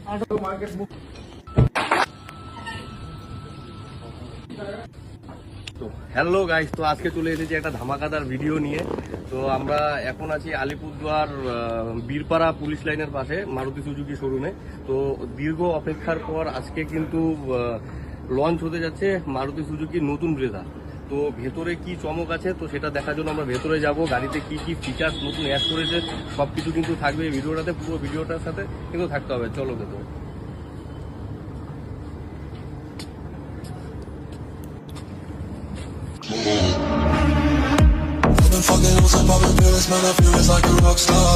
Hello guys, তো আজকে চলে এসেছি একটা ধামাকাদার ভিডিও নিয়ে। তো আমরা এখন আছি আলিপুরদুয়ার বীরপাড়া পুলিশ লাইনের পাশে মারুতি সুজুকি শোরুমে। তো দীর্ঘ অপেক্ষার পর আজকে কিন্তু লঞ্চ হতে যাচ্ছে মারুতি সুজুকি নতুন ব্রেজা। তো ভেতরে কি চমক আছে তো সেটা দেখার জন্য আমরা ভেতরে যাব। গাড়িতে কি কি ফিচার্স নতুন অ্যাড করেছে সবকিছু কিন্তু থাকবে এই ভিডিওটাতে, পুরো ভিডিওটার সাথে কিন্তু থাকতে হবে। চলো ভেতরে। Fucking on some poppin' pills, man, I feel it's like a rock star.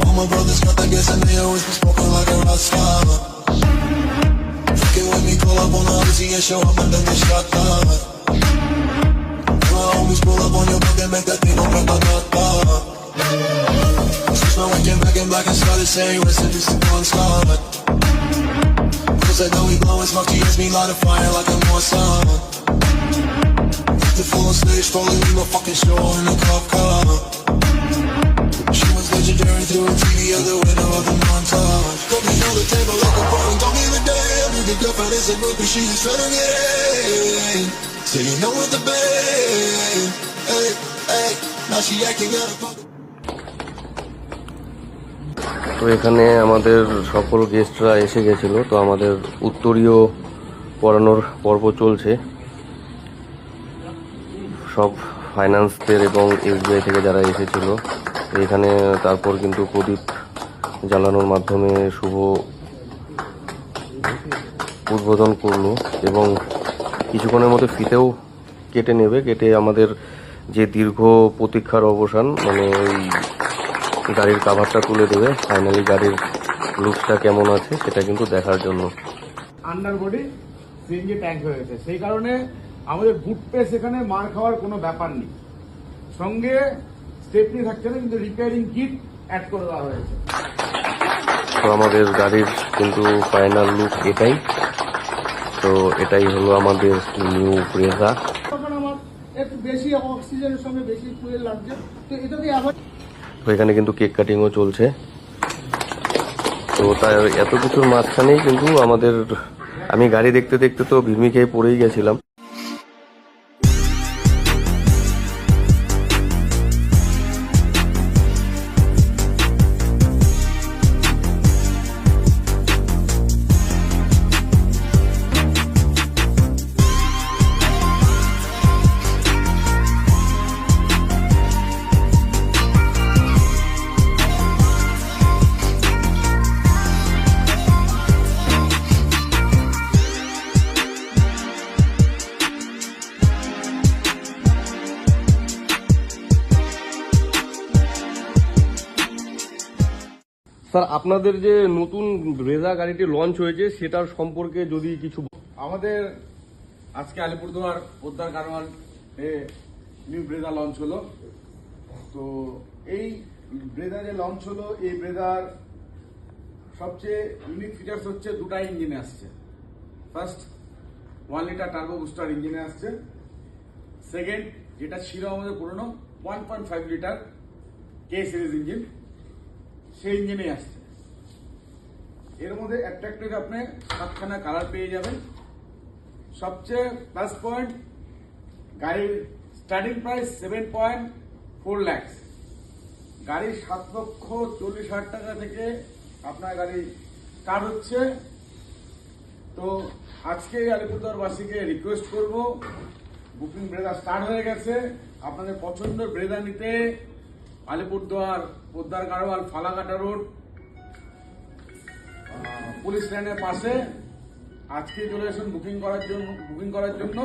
All my brothers got that gas and they always be smoking like a rock star. Fucking with me, call up on the Uzi and show up and then get shot down. My homies pull up on your block and make that thing go grata-ta. Switch my weekend back in black and started saying rest in peace to Bon Scott. Cause I know we blowin' smoke, he hits me light a fire like a Mossad. The full on stage, falling in my fucking show in a cop car. She was legendary through a TV at the window of the montage. Got me on the table like a bone, don't give a damn. If the girlfriend is a groupie, she's trying to get in. Sitting down with the band. Hey, hey, now she acting out of pocket. তো এখানে আমাদের সকল গেস্টরা এসে গেছিল। তো আমাদের উত্তরীয় পড়ানোর পর্ব চলছে। সব ফাইন্যান্সদের এবং এসবিআই থেকে যারা এসেছিল এখানে তারপর কিন্তু প্রদীপ জ্বালানোর মাধ্যমে শুভ উদ্বোধন করলো এবং কিছুক্ষণের মধ্যে ফিতেও কেটে নেবে। কেটে আমাদের যে দীর্ঘ প্রতীক্ষার অবসান, মানে ওই গাড়ির কাভারটা তুলে দেবে। ফাইনালি গাড়ির লুকসটা কেমন আছে সেটা কিন্তু দেখার জন্য। আন্ডার বডি সিএনজি ট্যাঙ্ক হয়েছে, সেই কারণে আমাদের বুট পেস এখানে মার খাওয়ার কোনো ব্যাপার নেই। সঙ্গে স্টেপনি থাকছে না, কিন্তু রিপেয়ারিং কিট অ্যাড করে দেওয়া হয়েছে। তো আমাদের গাড়ির কিন্তু ফাইনাল লুক এটাই। তো এটাই হলো আমাদের নিউ ব্রেজা। তখন আমার একটু বেশি অক্সিজেনের সঙ্গে বেশি ফুয়েল লাগছে, তো এটাকে আবার। তো এখানে কিন্তু কেক কাটিংও চলছে। তো তাই এত কিছুর মাঝখানেই কিন্তু আমাদের, আমি গাড়ি দেখতে দেখতে তো ভিড়মি খেয়ে পড়েই গেছিলাম। স্যার, আপনাদের যে নতুন ব্রেজা গাড়িটি লঞ্চ হয়েছে সেটার সম্পর্কে যদি কিছু। আমাদের আজকে Alipurduar Poddar Karwan new Brezza launch হলো। তো এই ব্রেজা যে লঞ্চ হলো, এই ব্রেজার সবচেয়ে ইউনিক ফিচার্স হচ্ছে দুটা ইঞ্জিনে আসছে। ফার্স্ট 1 লিটার টার্বো বুস্টার ইঞ্জিনে আসছে। সেকেন্ড, যেটা ছিল আমাদের পুরনো 1.5 লিটার কে সিরিজ ইঞ্জিন, সেই ইঞ্জিনেই আসছে। এর মধ্যে অ্যাট্রাক্টিভ আপনি 7খানা কালার পেয়ে যাবেন। সবচেয়ে প্লাস পয়েন্ট, গাড়ির স্টার্টিং প্রাইস 7.4 লাখ। গাড়ি 7,40,000 টাকা থেকে আপনার গাড়ি স্টার্ট হচ্ছে। তো আজকে আলিপুরদুয়ারবাসীকে রিকোয়েস্ট করব, বুকিং ব্রেজা স্টার্ট হয়ে গেছে। আপনাদের পছন্দের ব্রেজা নিতে আলিপুরদুয়ার পোদ্দার গাড়োয়াল ফালাকাটা রোড পুলিশ লাইনের পাশে আজকে চলে আসুন বুকিং করার জন্য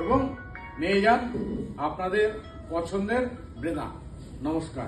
এবং নিয়ে যান আপনাদের পছন্দের ব্রেজা। নমস্কার।